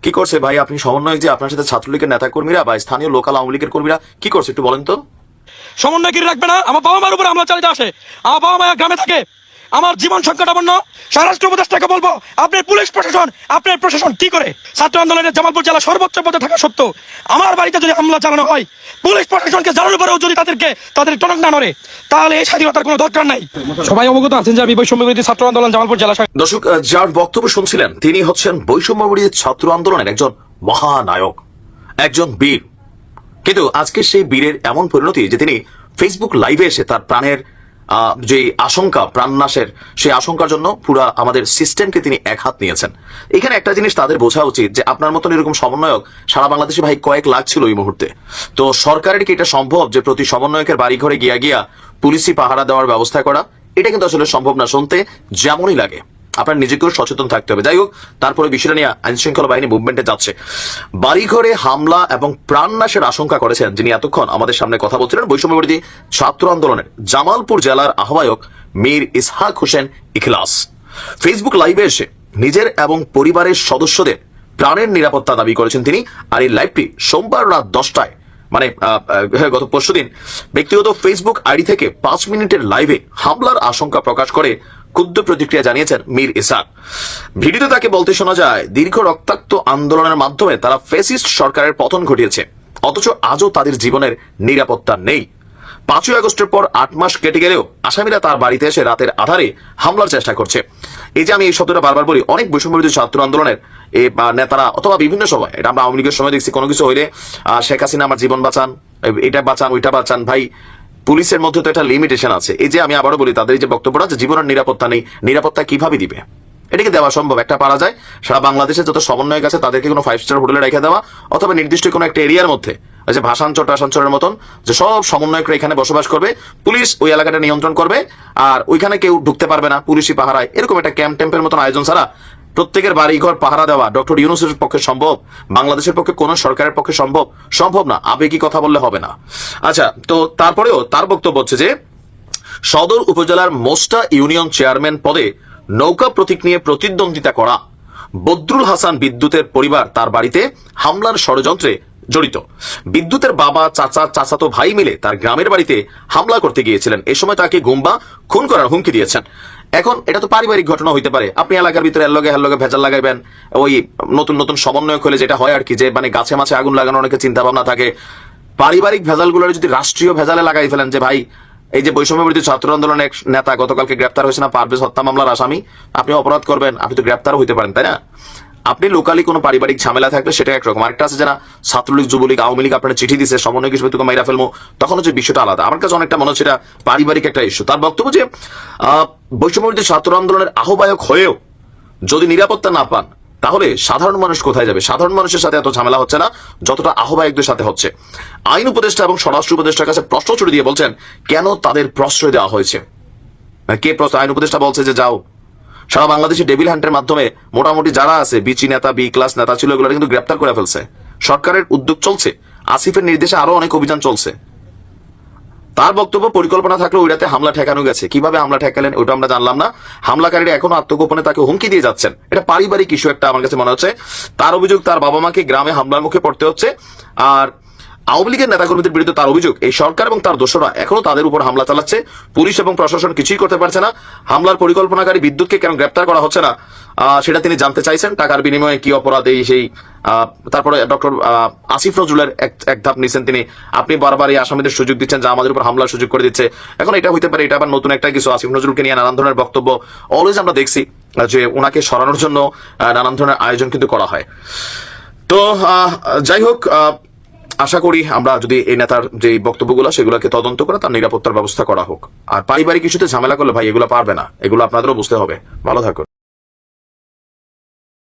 কি করছে ভাই? আপনি সমন্বয়ক যে, আপনার সাথে ছাত্রলীগের নেতা কর্মীরা বা স্থানীয় লোকাল আওয়ামী লীগের কর্মীরা কি করছে একটু বলেন তো। সমন্বয়গিরি রাখবে না। আমার বাবা মার উপর হামলা চালিয়ে আসে। আমার বাবা মা গ্রামে থাকে। আমার জীবন সংকটাপন্ন। স্বরাষ্ট্র উপদেষ্টাকে বলবো, আপনার পুলিশ প্রশাসন, আপনার প্রশাসন কি করে? ছাত্র আন্দোলনের জামালপুর জেলা সর্বোচ্চ পদে থাকা সত্ত্বেও আমার বাড়িতে যদি হামলা চালানো হয়, পুলিশ প্রশাসনকে জানানোর পরেও যদি তাদের টনক না নড়ে, তাহলে এই স্বাধীনতার কোনো দরকার নাই। সবাই অবগত আছেন যে আমি বৈষম্য বিরোধী ছাত্র আন্দোলন জামালপুর জেলা। দর্শক, যার বক্তব্য শুনছিলেন তিনি হচ্ছেন বৈষম্য বিরোধী ছাত্র আন্দোলনের একজন মহানায়ক, একজন বীর। কিন্তু আজকে সেই বীরের এমন পরিণতি যে তিনি ফেসবুক লাইভে এসে তার প্রাণের যে আশঙ্কা, প্রাণনাশের সেই আশঙ্কার জন্য পুরা আমাদের সিস্টেমকে তিনি এক হাত নিয়েছেন। এখানে একটা জিনিস তাদের বোঝা উচিত যে আপনার মতন এরকম সমন্বয়ক সারা বাংলাদেশে ভাই কয়েক লাখ ছিল এই মুহূর্তে। তো সরকারের কি এটা সম্ভব যে প্রতি সমন্বয়কের বাড়ি ঘরে গিয়া পুলিশি পাহারা দেওয়ার ব্যবস্থা করা? এটা কিন্তু আসলে সম্ভব না, শুনতে যেমনই লাগে। আপনার নিজেকেও সচেতন থাকতে হবে। যাই হোক, তারপরে বিষয়টা নিয়ে আইন শৃঙ্খলা বাহিনী মুভমেন্টে যাচ্ছে। বাড়িঘরে হামলা এবং প্রাণনাশের আশঙ্কা করেছেন যিনি এতক্ষণ আমাদের সামনে কথা বলছিলেন, বৈষম্য বিরোধী ছাত্র আন্দোলনের জামালপুর জেলার আহ্বায়ক মীর ইসহাক হোসেন ইখলাস। ফেসবুক লাইভে এসে নিজের এবং পরিবারের সদস্যদের প্রাণের নিরাপত্তা দাবি করেছেন তিনি। আর এই লাইভটি সোমবার রাত 10টায়, মানে গত পরশুদিন, ব্যক্তিগত ফেসবুক আইডি থেকে 5 মিনিটের লাইভে হামলার আশঙ্কা প্রকাশ করে ক্ষুদ্র প্রতিক্রিয়া জানিয়েছেন মীর ইসহাক। ভিডিওতে তাকে বলতে শোনা যায়, দীর্ঘ রক্তাক্ত আন্দোলনের মাধ্যমে তারা ফ্যাসিস্ট সরকারের পতন ঘটিয়েছে, অথচ আজও তাদের জীবনের নিরাপত্তা নেই। 5ই আগস্টের পর 8 মাস কেটে গেলেও আসামিরা তার বাড়িতে এসে রাতের আধারে হামলার চেষ্টা করছে। এই যে আমি এই শব্দটা বারবার বলি, অনেক বৈষম্য বিরোধী ছাত্র আন্দোলনের এই নেতারা অথবা বিভিন্ন সময়, এটা আমরা আওয়ামী লীগের সময় দেখছি, কোনো কিছু হইলে শেখ হাসিনা আমার জীবন বাঁচান, এটা বাঁচান, ওইটা বাঁচান। ভাই, পুলিশের মধ্যে তো একটা লিমিটেশন আছে। এই যে আমি আবারও বলি, তাদের যে বক্তব্যটা যে জীবনের নিরাপত্তা নেই, নিরাপত্তা কিভাবে দিবে? এটাকে দেওয়া সম্ভব? একটা পারা যায় সারা বাংলাদেশে যত সমন্বয়ক আছে তাদেরকে কোনো 5 স্টার হোটেলে রেখে দেওয়া, অথবা নির্দিষ্ট কোনো একটা এরিয়ার মধ্যে, যে ভাষাঞ্চর টাশাঞ্চরের মতন, যে সব সমন্বয়করা এখানে বসবাস করবে, পুলিশ ওই এলাকাটা নিয়ন্ত্রণ করবে, আর ওইখানে কেউ ঢুকতে পারবে না, পুলিশি পাহারায়। এরকম একটা ক্যাম্প টেম্পের মতন আয়োজন ছাড়া প্রত্যেকের বাড়ি ঘর পাহারা দেওয়া ডক্টর ইউনূসের পক্ষে সম্ভব? বাংলাদেশের পক্ষে কোন সরকারের পক্ষে সম্ভব না। আবেগী কথা বললে হবে না। আচ্ছা, তো তারপরেও তার বক্তব্য হচ্ছে যে সদর উপজেলার মোস্টা ইউনিয়ন চেয়ারম্যান পদে নৌকা প্রতীক নিয়ে প্রতিদ্বন্দ্বিতা করা বদরুল হাসান বিদ্যুতের পরিবার তার বাড়িতে হামলার ষড়যন্ত্রে জড়িত। বিদ্যুতের বাবা, চাচা, চাচাতো ভাই মিলে তার গ্রামের বাড়িতে হামলা করতে গিয়েছিলেন। এ সময় তাকে গুম্বা খুন করার হুমকি দিয়েছেন। এখন এটা তো পারিবারিক ঘটনা হইতে পারে। আপনি এলাকার ভিতরে হেললগে ভেজাল লাগাইবেন, ওই নতুন নতুন সমন্বয় হলে যেটা হয় আর কি, যে মানে গাছে মাছে আগুন লাগানো অনেকে চিন্তা ভাবনা থাকে। পারিবারিক ভেজালগুলোর যদি রাষ্ট্রীয় ভেজালে লাগাই ফেলেন, যে ভাই এই যে বৈষম্য বিরোধী ছাত্র আন্দোলনের নেতা গতকালকে গ্রেপ্তার হয়েছে না, পারভেজ হত্যা মামলার আসামি, আপনি অপরাধ করবেন, আপনি তো গ্রেপ্তারও হইতে পারেন, তাই না? আপনি লোকালি কোনো পারিবারিক ঝামেলা থাকলে সেটা একরকম। আরেকটা আছে যারা ছাত্রলীগ, যুবলীগ, আওয়ামী লীগ আপনার চিঠি দিচ্ছে সমন্বয় হিসেবে তোকে মাইরা ফেলবো, তখন হচ্ছে বিষয়টা আলাদা। আমার কাছে অনেকটা মনে হচ্ছে এটা পারিবারিক একটা ইস্যু। তার বক্তব্য যে বৈষম্য বিরোধী ছাত্র আন্দোলনের আহ্বায়ক হয়েও যদি নিরাপত্তা না পান, তাহলে সাধারণ মানুষ কোথায় যাবে? সাধারণ মানুষের সাথে এত ঝামেলা হচ্ছে না যতটা আহ্বায়কদের সাথে হচ্ছে। আইন উপদেষ্টা এবং স্বরাষ্ট্র উপদেষ্টার কাছে প্রশ্ন ছুড়ে দিয়ে বলছেন, কেন তাদের প্রশ্রয় দেওয়া হয়েছে? কে প্রশ্ন? আইন উপদেষ্টা বলছে যে যাও, সারা বাংলাদেশে ডেভিল হান্টের মাধ্যমে মোটামুটি যারা আছে বিচি নেতা, বি ক্লাস নেতা ছিল, এগুলো কিন্তু গ্রেপ্তার করে ফেলছে। সরকারের উদ্যোগ চলছে, আসিফের নির্দেশে আরো অনেক অভিযান চলছে। তার বক্তব্য, পরিকল্পনা থাকলে ওইটাতে হামলা ঠেকানো গেছে। কিভাবে হামলা ঠেকালেন ওইটা আমরা জানলাম না। হামলাকারীরা এখনো আত্মগোপনে তাকে হুমকি দিয়ে যাচ্ছেন। এটা পারিবারিক ইস্যু একটা আমার কাছে মনে হচ্ছে। তার অভিযোগ, তার বাবা মাকে গ্রামে হামলার মুখে পড়তে হচ্ছে। আর আওয়ামী লীগের নেতাকর্মীদের বিরুদ্ধে তার অভিযোগ, এই সরকার এবং তার দোসররা এখনো তাদের উপর হামলা চালাচ্ছে। পুলিশ এবং প্রশাসন কিছুই করতে পারছে না। হামলার পরিকল্পনাকারী বিদ্যুৎকে কেন গ্রেপ্তার করা হচ্ছে না সেটা তিনি জানতে চাইছেন। টাকার বিনিময়ে কি অপরাধ এই সেই। তারপরে ডক্টর আসিফ নজরুলের এক ধাপ নিছেন তিনি। আপনি বারবার এই আসামিদের সুযোগ দিচ্ছেন, যা আমাদের উপর হামলার সুযোগ করে দিচ্ছে। এখন এটা হইতে পারে, এটা আবার নতুন একটা কিছু। আসিফ নজরুলকে নিয়ে নানান ধরনের বক্তব্য অলওয়েজ আমরা দেখছি যে ওনাকে সরানোর জন্য নানান ধরনের আয়োজন কিন্তু করা হয়। তো যাই হোক, আশা করি আমরা যদি এই নেতার যে বক্তব্যগুলো সেগুলোকে তদন্ত করে তার নিরাপত্তার ব্যবস্থা করা হোক। আর পারিবারিক ইস্যুতে ঝামেলা করলে ভাই এগুলো পারবে না, এগুলো আপনাদেরও বুঝতে হবে। ভালো থাকুন।